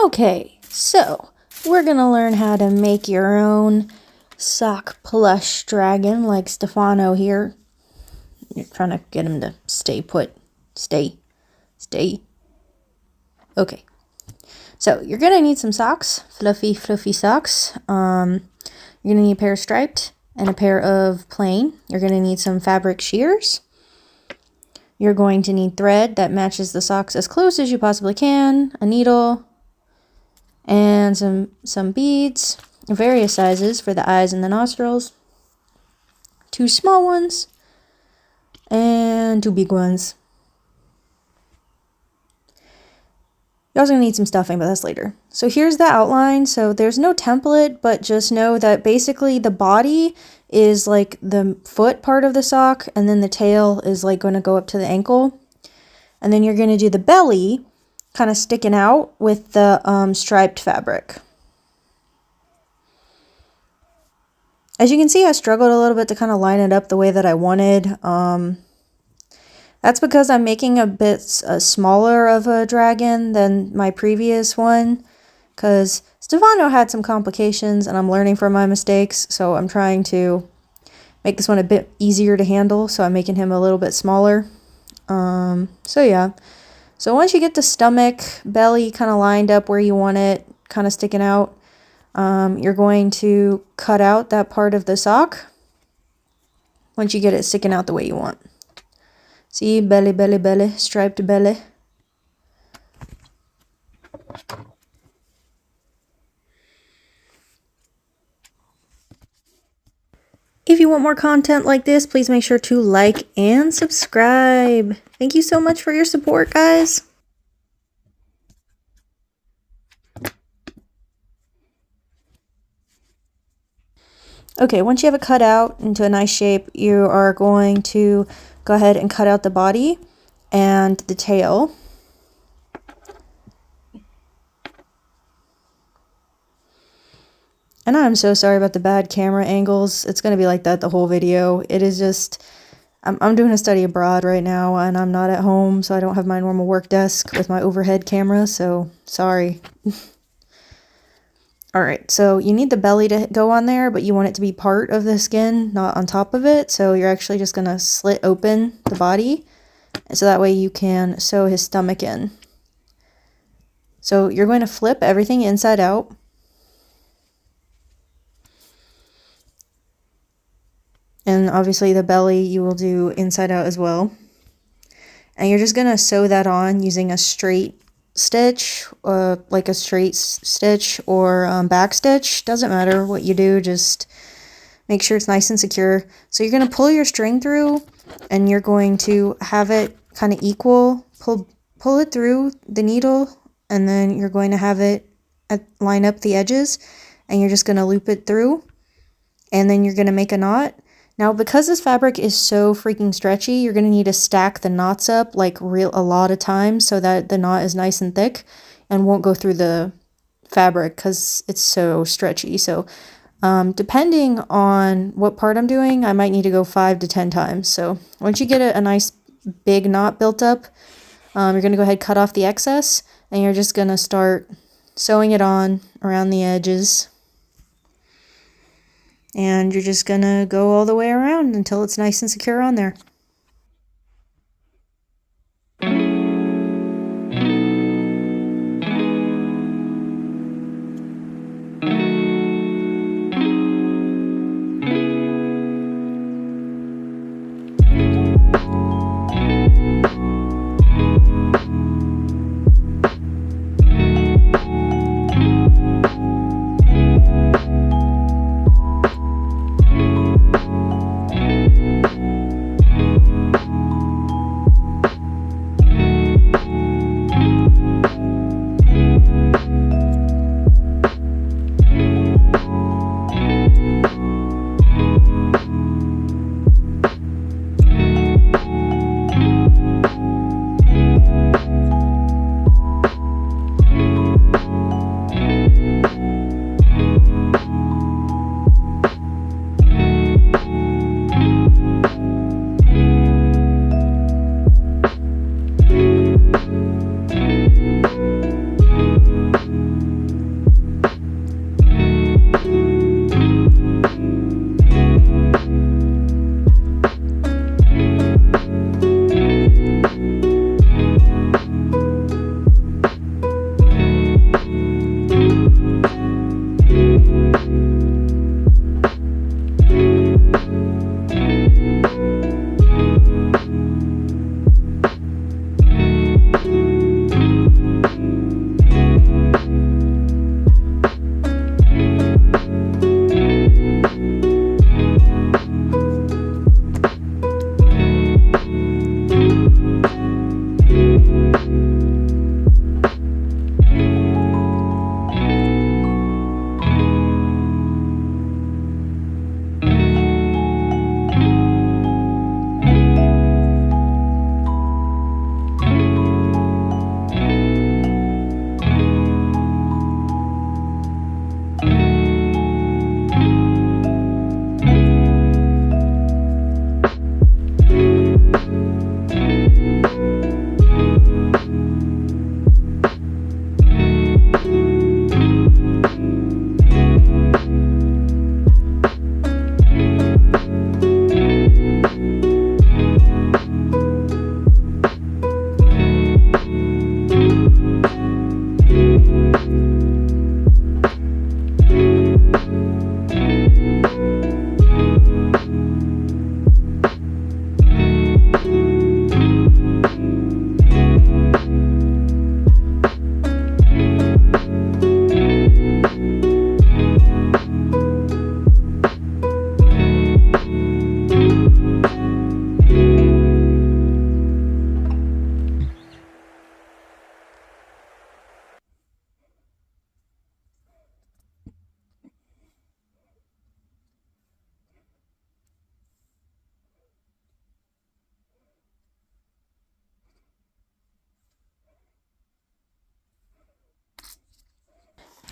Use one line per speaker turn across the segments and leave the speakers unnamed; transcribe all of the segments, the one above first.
Okay, so we're gonna learn how to make your own sock plush dragon like Stefano here. You're trying to get him to stay put. Stay. Okay, so you're gonna need some socks, fluffy socks. You're gonna need a pair of striped and a pair of plain. You're gonna need some fabric shears. You're going to need thread that matches the socks as close as you possibly can, a needle, and some beads, various sizes for the eyes and the nostrils, 2 small ones, and 2 big ones. You're also going to need some stuffing, but that's later. So here's the outline. So there's no template, but just know that basically the body is like the foot part of the sock, and then the tail is like going to go up to the ankle. And then you're going to do the belly kind of sticking out with the striped fabric. As you can see, I struggled a little bit to kind of line it up the way that I wanted. That's because I'm making a bit smaller of a dragon than my previous one, because Stefano had some complications and I'm learning from my mistakes, so I'm trying to make this one a bit easier to handle, so I'm making him a little bit smaller. So yeah. So once you get the stomach, belly kind of lined up where you want it, kind of sticking out, you're going to cut out that part of the sock once you get it sticking out the way you want. See, belly, striped belly. If you want more content like this, please make sure to like and subscribe. Thank you so much for your support, guys. Okay, once you have it cut out into a nice shape, you are going to go ahead and cut out the body and the tail. And I'm so sorry about the bad camera angles. It's going to be like that the whole video. It is just, I'm doing a study abroad right now and I'm not at home, so I don't have my normal work desk with my overhead camera, so sorry. Alright, so you need the belly to go on there, but you want it to be part of the skin, not on top of it. So you're actually just going to slit open the body, so that way you can sew his stomach in. So you're going to flip everything inside out. And obviously the belly you will do inside out as well. And you're just going to sew that on using a straight stitch, like a straight stitch or back stitch. Doesn't matter what you do, just make sure it's nice and secure. So you're going to pull your string through and you're going to have it kind of equal. Pull it through the needle, and then you're going to have it line up the edges, and you're just going to loop it through, and then you're going to make a knot. Now, because this fabric is so freaking stretchy, you're going to need to stack the knots up like a lot of times so that the knot is nice and thick and won't go through the fabric because it's so stretchy. So depending on what part I'm doing, I might need to go 5 to 10 times. So once you get a nice big knot built up, you're going to go ahead and cut off the excess, and you're just going to start sewing it on around the edges. And you're just gonna go all the way around until it's nice and secure on there.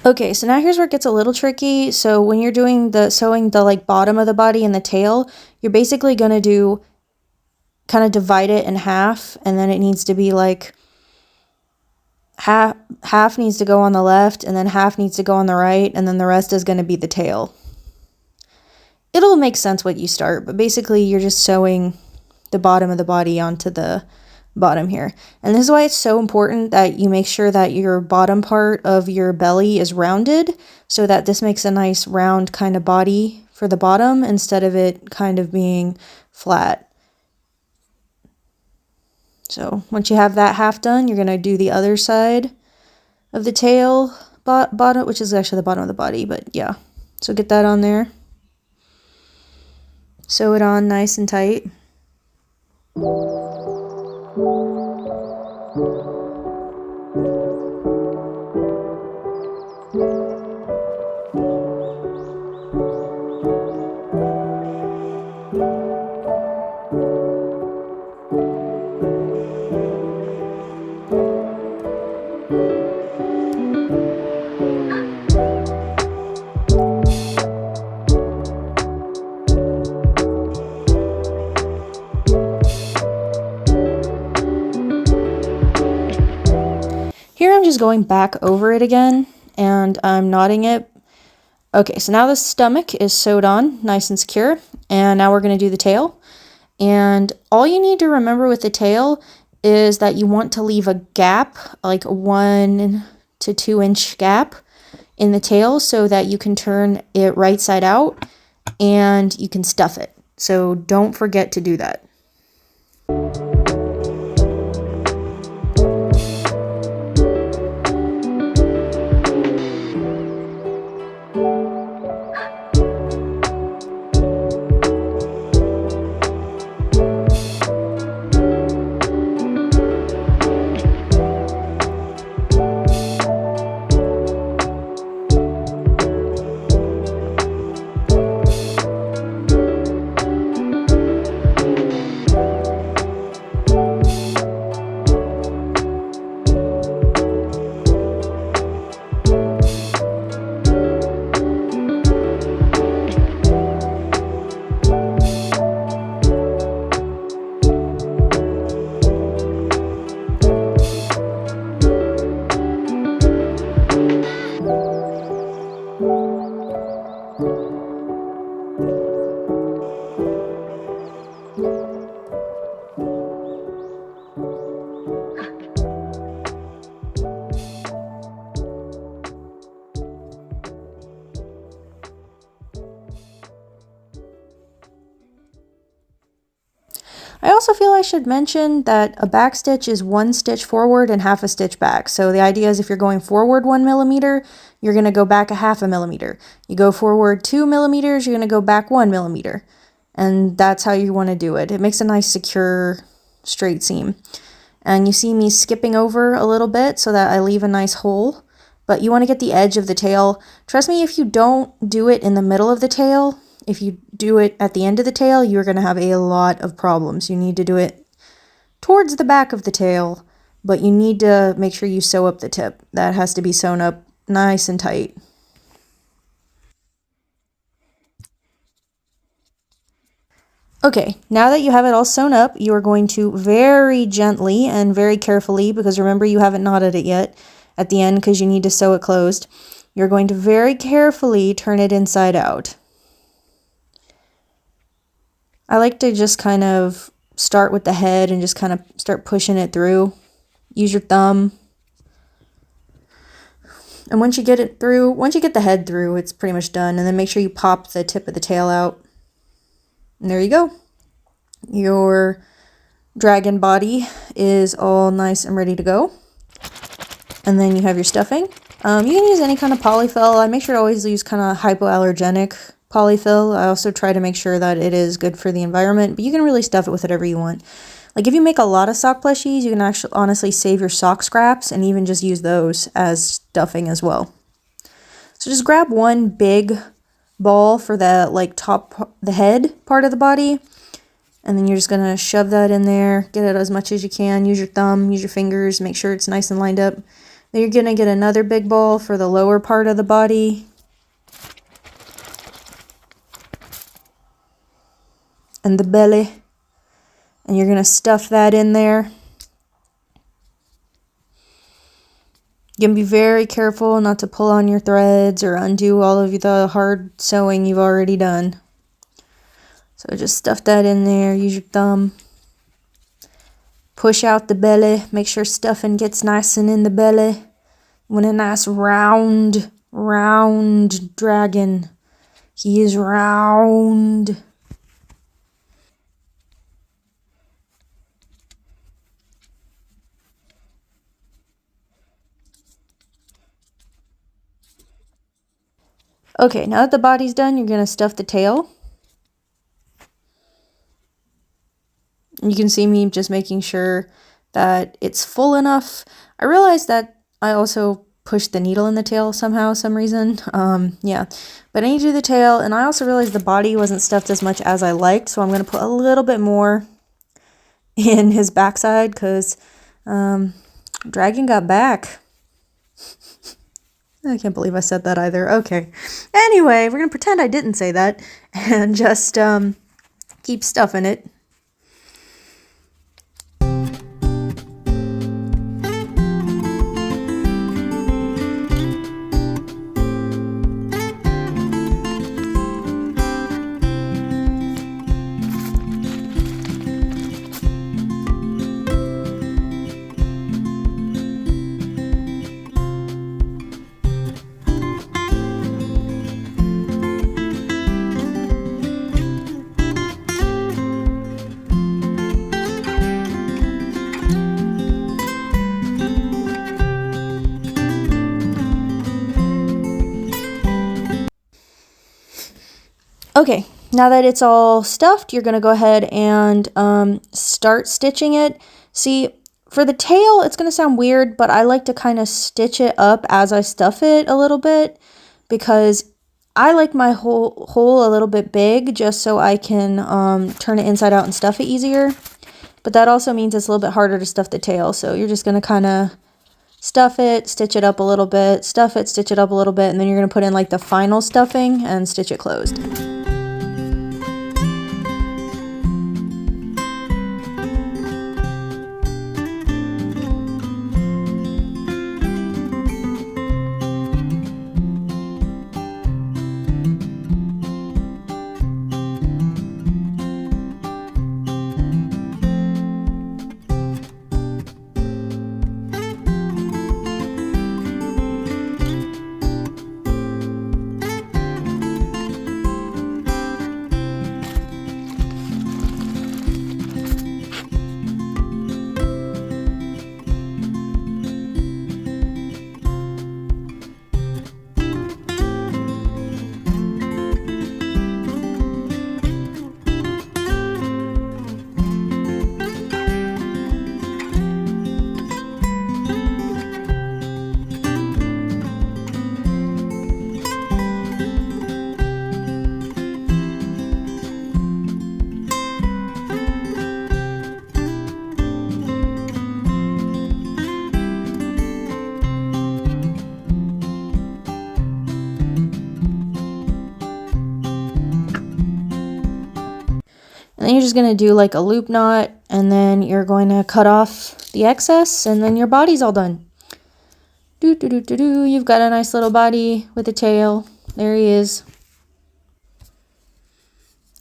Okay, so now here's where it gets a little tricky. So when you're doing the sewing the like bottom of the body and the tail, you're basically going to do kind of divide it in half, and then it needs to be like half needs to go on the left and then half needs to go on the right, and then the rest is going to be the tail. It'll make sense what you start, but basically you're just sewing the bottom of the body onto the bottom here. And this is why it's so important that you make sure that your bottom part of your belly is rounded, so that this makes a nice round kind of body for the bottom instead of it kind of being flat. So once you have that half done, you're going to do the other side of the tail bottom, which is actually the bottom of the body, but yeah. So get that on there. Sew it on nice and tight. Here I'm just going back over it again, and I'm knotting it. Okay, so now the stomach is sewed on nice and secure, and now we're going to do the tail. And all you need to remember with the tail is that you want to leave a gap, like a 1 to 2 inch gap in the tail, so that you can turn it right side out and you can stuff it. So don't forget to do that. I also feel I should mention that a back stitch is 1 stitch forward and half a stitch back. So the idea is if you're going forward 1 millimeter, you're going to go back a half a millimeter. You go forward 2 millimeters, you're going to go back 1 millimeter. And that's how you want to do it. It makes a nice secure straight seam. And you see me skipping over a little bit so that I leave a nice hole. But you want to get the edge of the tail. Trust me, if you don't do it in the middle of the tail, if you do it at the end of the tail, you're going to have a lot of problems. You need to do it towards the back of the tail, but you need to make sure you sew up the tip. That has to be sewn up nice and tight. Okay, now that you have it all sewn up, you are going to very gently and very carefully, because remember you haven't knotted it yet at the end because you need to sew it closed, you're going to very carefully turn it inside out. I like to just kind of start with the head and just kind of start pushing it through. Use your thumb. And once you get it through, once you get the head through, it's pretty much done. And then make sure you pop the tip of the tail out. And there you go. Your dragon body is all nice and ready to go. And then you have your stuffing. You can use any kind of polyfill. I make sure to always use kind of hypoallergenic polyfill. I also try to make sure that it is good for the environment, but you can really stuff it with whatever you want. Like if you make a lot of sock plushies, you can actually honestly save your sock scraps and even just use those as stuffing as well. So just grab one big ball for the like the head part of the body, and then you're just gonna shove that in there, get it as much as you can, use your thumb, use your fingers, make sure it's nice and lined up. Then you're going to get another big ball for the lower part of the body. And the belly. And you're going to stuff that in there. You can be very careful not to pull on your threads or undo all of the hard sewing you've already done. So just stuff that in there, use your thumb. Push out the belly, make sure stuffing gets nice and in the belly. Want a nice round dragon. He is round. Okay, now that the body's done, you're going to stuff the tail. You can see me just making sure that it's full enough. I realized that I also pushed the needle in the tail somehow, some reason. Yeah, but I need to do the tail, and I also realized the body wasn't stuffed as much as I liked, so I'm going to put a little bit more in his backside, because Dragon got back. I can't believe I said that either. Okay. Anyway, we're going to pretend I didn't say that, and just keep stuffing it. Okay, now that it's all stuffed, you're going to go ahead and start stitching it. See, for the tail, it's going to sound weird, but I like to kind of stitch it up as I stuff it a little bit, because I like my hole a little bit big just so I can turn it inside out and stuff it easier. But that also means it's a little bit harder to stuff the tail, so you're just going to kind of stuff it, stitch it up a little bit, stuff it, stitch it up a little bit, and then you're going to put in like the final stuffing and stitch it closed. And then you're just going to do like a loop knot, and then you're going to cut off the excess, and then your body's all done. You've got a nice little body with a tail. There he is.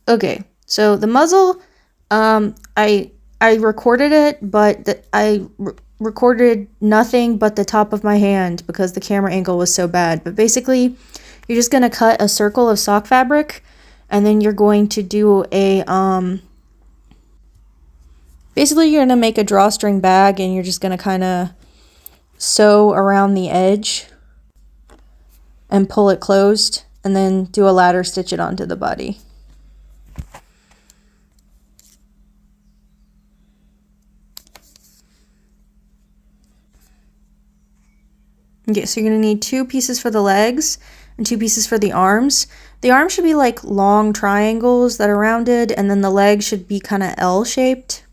Okay, so the muzzle, I recorded it, but I recorded nothing but the top of my hand because the camera angle was so bad. But basically, you're just going to cut a circle of sock fabric, and then you're going to do a, basically you're going to make a drawstring bag, and you're just going to kind of sew around the edge and pull it closed, and then do a ladder stitch it onto the body. Okay, so you're going to need 2 pieces for the legs and 2 pieces for the arms. The arms should be like long triangles that are rounded, and then the legs should be kind of L-shaped.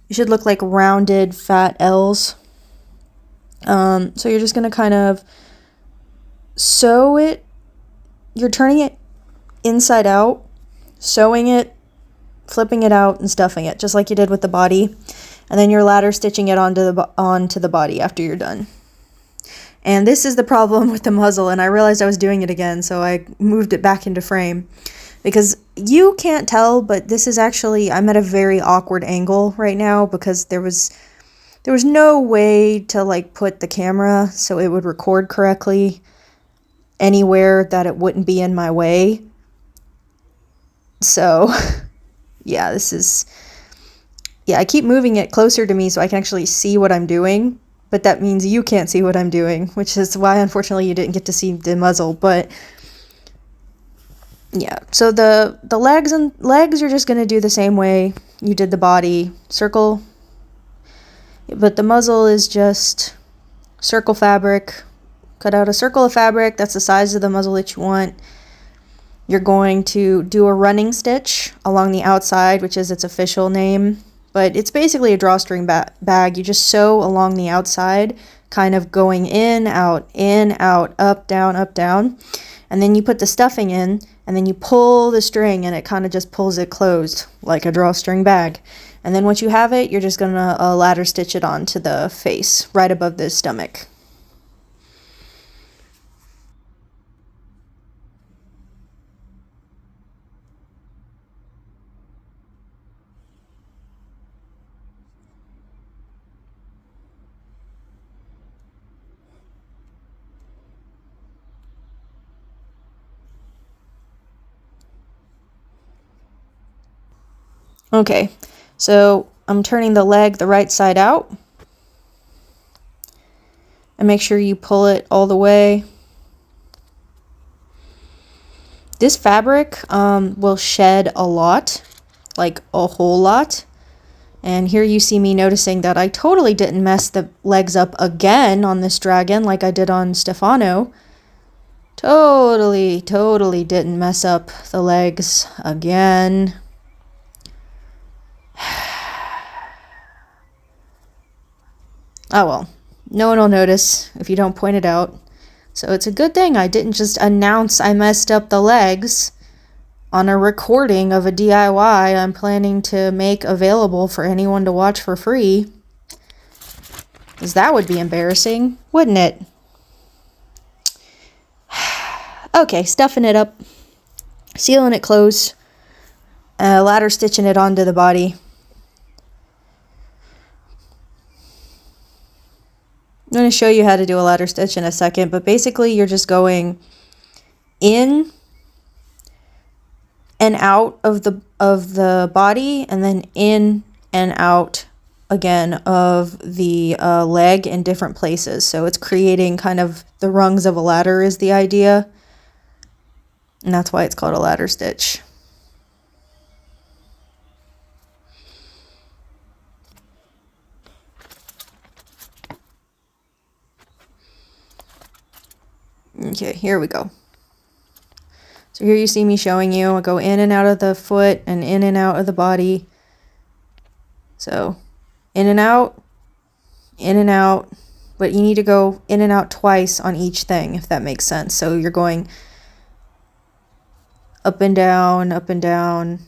It should look like rounded, fat L's. So you're just going to kind of sew it. You're turning it inside out, sewing it, flipping it out, and stuffing it, just like you did with the body. And then you're ladder stitching it onto the body after you're done. And this is the problem with the muzzle, and I realized I was doing it again, so I moved it back into frame. Because you can't tell, but this is actually, I'm at a very awkward angle right now because there was no way to like put the camera so it would record correctly anywhere that it wouldn't be in my way. So, yeah, I keep moving it closer to me so I can actually see what I'm doing. But that means you can't see what I'm doing, which is why, unfortunately, you didn't get to see the muzzle. But yeah, so the legs you're just going to do the same way you did the body. Circle. But the muzzle is just circle fabric. Cut out a circle of fabric. That's the size of the muzzle that you want. You're going to do a running stitch along the outside, which is its official name. But it's basically a drawstring bag. You just sew along the outside, kind of going in, out, up, down. And then you put the stuffing in, and then you pull the string, and it kind of just pulls it closed like a drawstring bag. And then once you have it, you're just going to ladder stitch it onto the face, right above the stomach. Okay, so I'm turning the leg the right side out. And make sure you pull it all the way. This fabric will shed a lot, like a whole lot. And here you see me noticing that I totally didn't mess the legs up again on this dragon like I did on Stefano. Totally didn't mess up the legs again. Oh well, no one will notice if you don't point it out. So it's a good thing I didn't just announce I messed up the legs on a recording of a DIY I'm planning to make available for anyone to watch for free. Because that would be embarrassing, wouldn't it? Okay, stuffing it up, sealing it close, ladder stitching it onto the body. I'm going to show you how to do a ladder stitch in a second, but basically you're just going in and out of the body, and then in and out again of the leg in different places. So it's creating kind of the rungs of a ladder is the idea, and that's why it's called a ladder stitch. Okay, here we go. So here you see me showing you. I go in and out of the foot and in and out of the body. So in and out, but you need to go in and out twice on each thing, if that makes sense. So you're going up and down, up and down,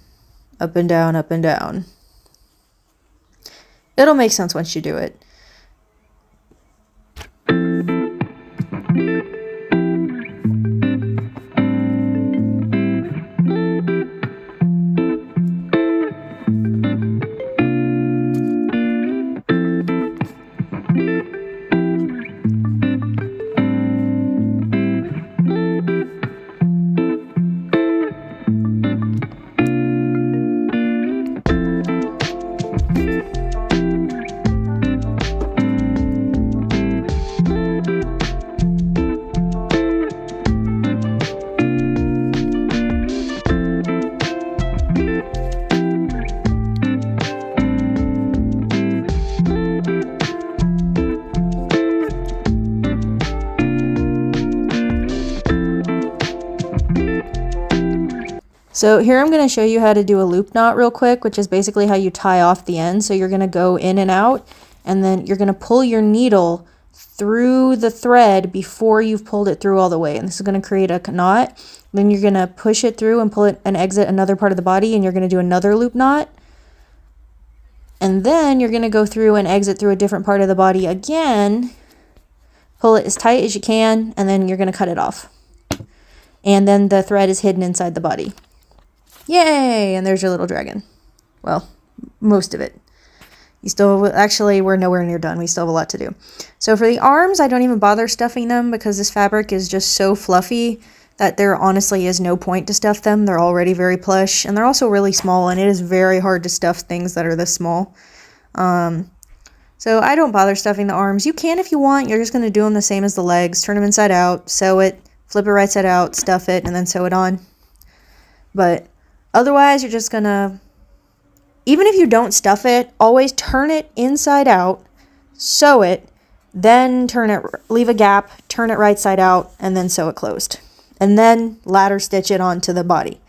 up and down, up and down. It'll make sense once you do it. So here I'm going to show you how to do a loop knot real quick, which is basically how you tie off the end. So you're going to go in and out, and then you're going to pull your needle through the thread before you've pulled it through all the way. And this is going to create a knot. Then you're going to push it through and pull it and exit another part of the body, and you're going to do another loop knot. And then you're going to go through and exit through a different part of the body again. Pull it as tight as you can, and then you're going to cut it off. And then the thread is hidden inside the body. Yay! And there's your little dragon. Well, most of it. You still, actually, we're nowhere near done. We still have a lot to do. So for the arms, I don't even bother stuffing them because this fabric is just so fluffy that there honestly is no point to stuff them. They're already very plush, and they're also really small, and it is very hard to stuff things that are this small. So I don't bother stuffing the arms. You can if you want. You're just going to do them the same as the legs. Turn them inside out, sew it, flip it right side out, stuff it, and then sew it on. But otherwise, you're just going to, even if you don't stuff it, always turn it inside out, sew it, then turn it, leave a gap, turn it right side out, and then sew it closed. And then ladder stitch it onto the body.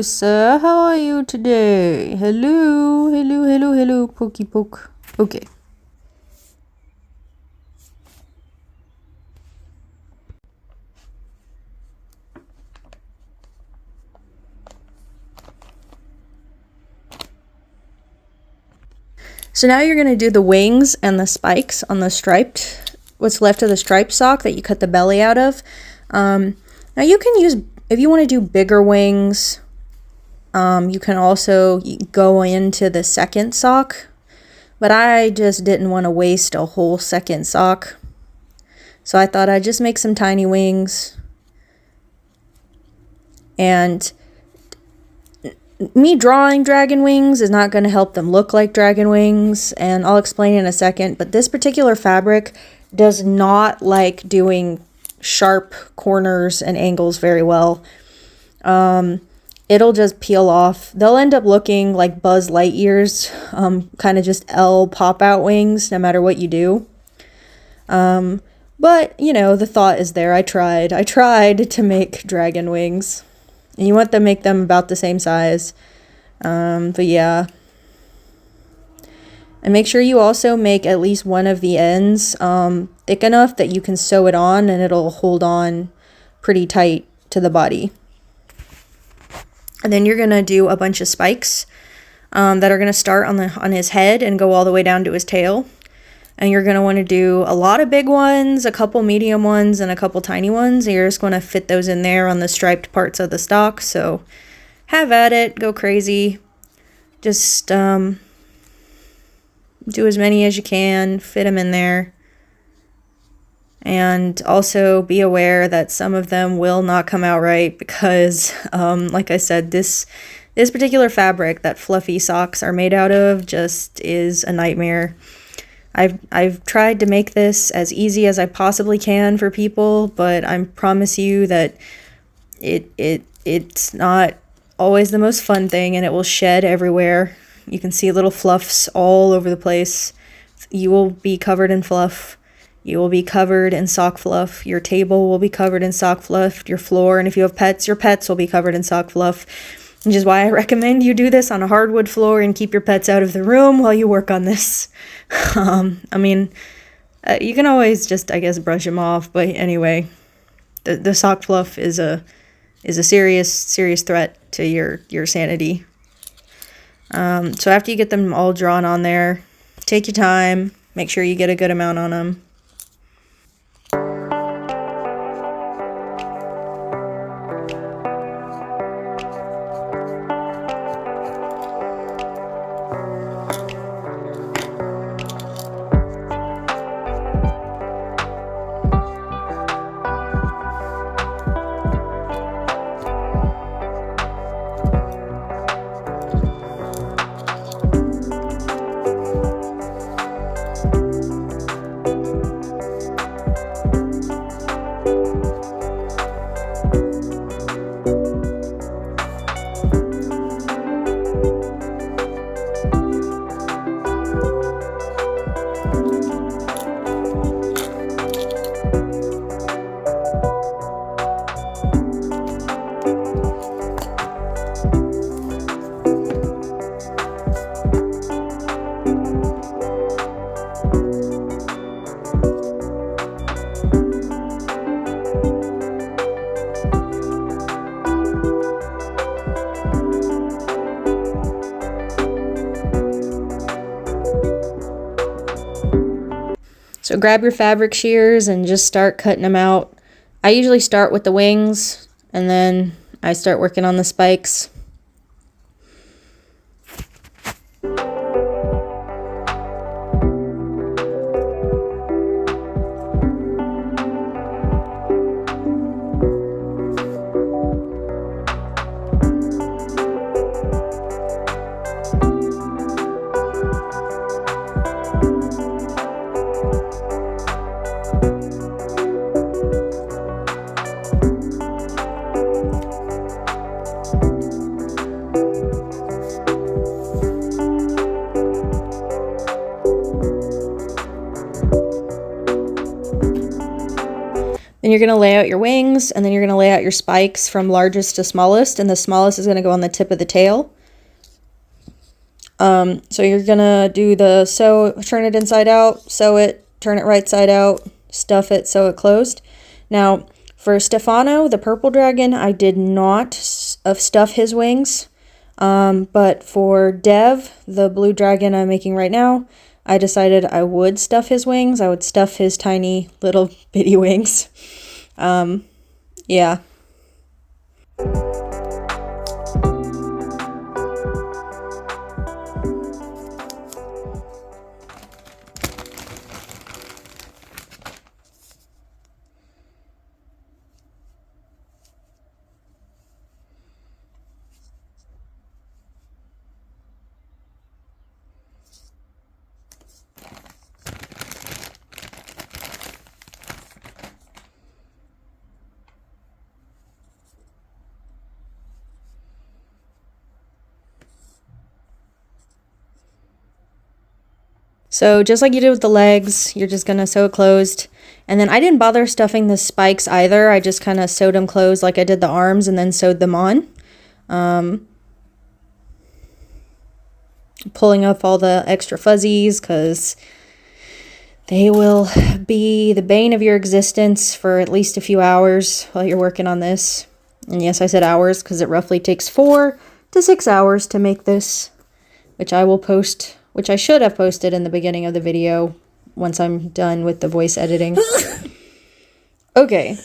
Sir, how are you today? Hello, hello, hello, hello, pokey poke. Okay. So now you're going to do the wings and the spikes on the striped, what's left of the striped sock that you cut the belly out of. Now you can use, if you want to do bigger wings, you can also go into the second sock, but I just didn't want to waste a whole second sock. So I thought I'd just make some tiny wings. And me drawing dragon wings is not going to help them look like dragon wings, and I'll explain in a second, but this particular fabric does not like doing sharp corners and angles very well. It'll just peel off. They'll end up looking like Buzz Lightyear's, kind of just L pop-out wings, no matter what you do. But, you know, the thought is there. I tried to make dragon wings. And you want to make them about the same size. But yeah. And make sure you also make at least one of the ends thick enough that you can sew it on and it'll hold on pretty tight to the body. And then you're going to do a bunch of spikes that are going to start on his head and go all the way down to his tail. And you're going to want to do a lot of big ones, a couple medium ones, and a couple tiny ones. And you're just going to fit those in there on the striped parts of the stock. So have at it. Go crazy. Just do as many as you can. Fit them in there. And also be aware that some of them will not come out right because, like I said, this particular fabric that fluffy socks are made out of just is a nightmare. I've tried to make this as easy as I possibly can for people, but I promise you that it's not always the most fun thing, and it will shed everywhere. You can see little fluffs all over the place. You will be covered in fluff. You will be covered in sock fluff. Your table will be covered in sock fluff. Your floor, and if you have pets, your pets will be covered in sock fluff. Which is why I recommend you do this on a hardwood floor and keep your pets out of the room while you work on this. I mean, you can always just, I guess, brush them off. But anyway, the sock fluff is a serious threat to your sanity. So after you get them all drawn on there, take your time. Make sure you get a good amount on them. So grab your fabric shears and just start cutting them out. I usually start with the wings and then I start working on the spikes. Then you're going to lay out your wings, and then you're going to lay out your spikes from largest to smallest, and the smallest is going to go on the tip of the tail. So you're gonna do the sew, turn it inside out, sew it, turn it right side out, stuff it, sew it closed. Now, for Stefano, the purple dragon, I did not stuff his wings. But for Dev, the blue dragon I'm making right now, I decided I would stuff his wings. I would stuff his tiny little bitty wings. Yeah. So just like you did with the legs, you're just gonna sew it closed. And then I didn't bother stuffing the spikes either. I just kind of sewed them closed like I did the arms and then sewed them on. Pulling up all the extra fuzzies because they will be the bane of your existence for at least a few hours while you're working on this. And yes, I said hours because it roughly takes 4 to 6 hours to make this, which I will post, which I should have posted in the beginning of the video once I'm done with the voice editing. Okay,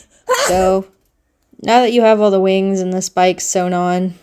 so now that you have all the wings and the spikes sewn on,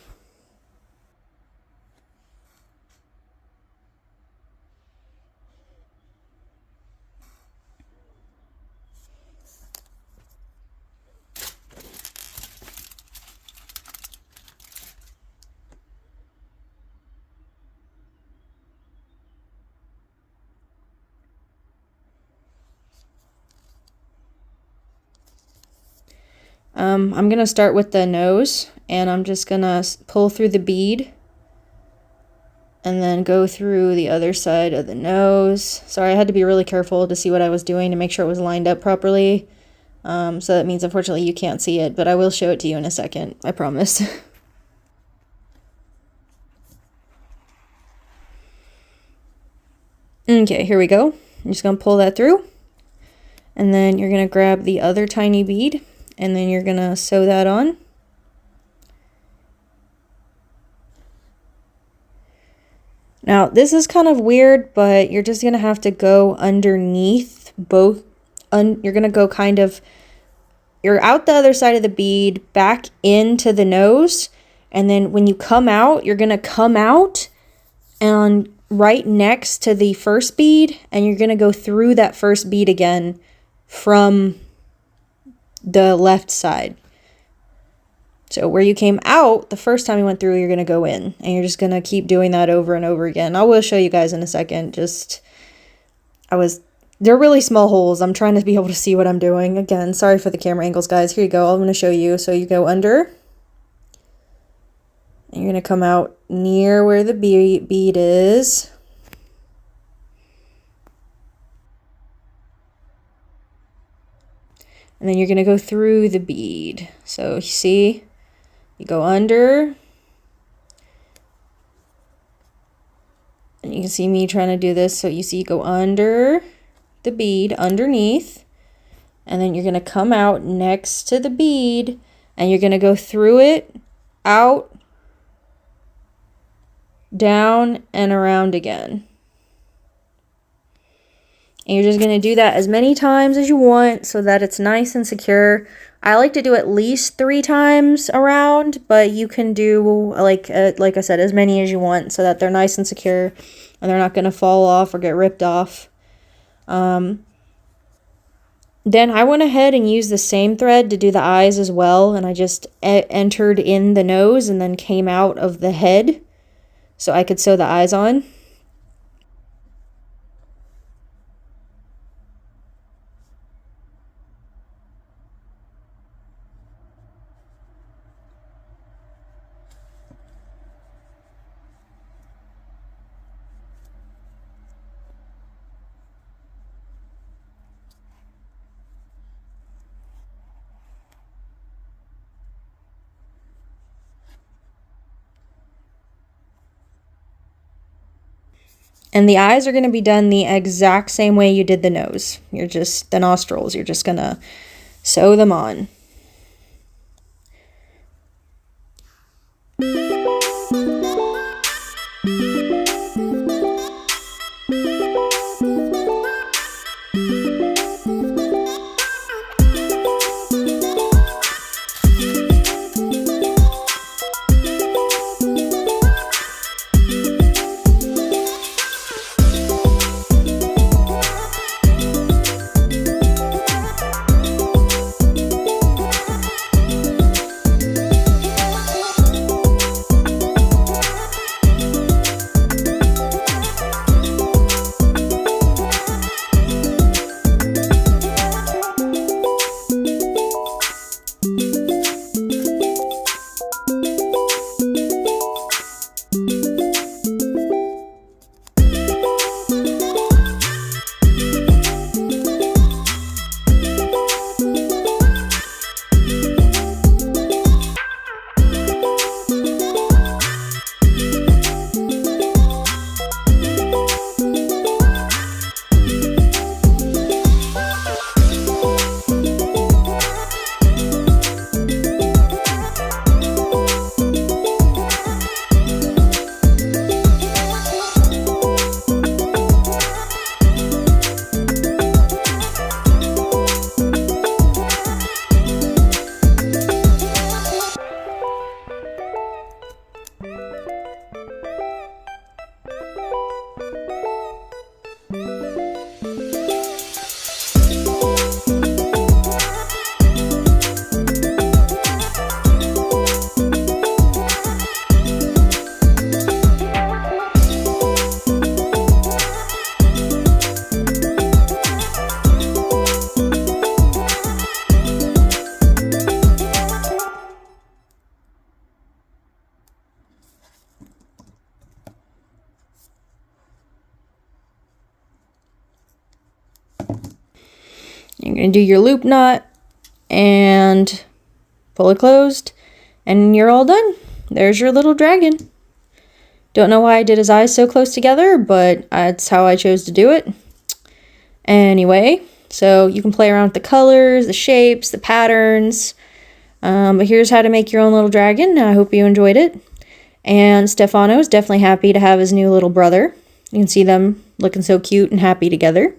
I'm going to start with the nose, and I'm just going to pull through the bead and then go through the other side of the nose. Sorry, I had to be really careful to see what I was doing to make sure it was lined up properly. So that means, unfortunately, you can't see it, but I will show it to you in a second, I promise. Okay, here we go. I'm just going to pull that through, and then you're going to grab the other tiny bead, and then you're going to sew that on. Now, this is kind of weird, but you're just going to have to go underneath both. You're going to go kind of, you're out the other side of the bead, back into the nose, and then when you come out, you're going to come out and right next to the first bead, and you're going to go through that first bead again from the left side. So where you came out the first time you went through, you're going to go in, and you're just going to keep doing that over and over again. I will show you guys in a second. They're really small holes. I'm trying to be able to see what I'm doing. Again, sorry for the camera angles, guys. Here you go. I'm going to show you. So you go under, and you're going to come out near where the bead is. And then you're going to go through the bead. So you see, you go under, and you can see me trying to do this. So you see, you go under the bead, underneath, and then you're going to come out next to the bead, and you're going to go through it, out, down, and around again. And you're just going to do that as many times as you want so that it's nice and secure. I like to do at least 3 times around, but you can do, like I said, as many as you want so that they're nice and secure and they're not going to fall off or get ripped off. Then I went ahead and used the same thread to do the eyes as well, and I just entered in the nose and then came out of the head so I could sew the eyes on. And the eyes are going to be done the exact same way you did the nose. The nostrils, you're just going to sew them on. You're going to do your loop knot and pull it closed, and you're all done. There's your little dragon. Don't know why I did his eyes so close together, but that's how I chose to do it. Anyway, so you can play around with the colors, the shapes, the patterns. But here's how to make your own little dragon. I hope you enjoyed it. And Stefano is definitely happy to have his new little brother. You can see them looking so cute and happy together.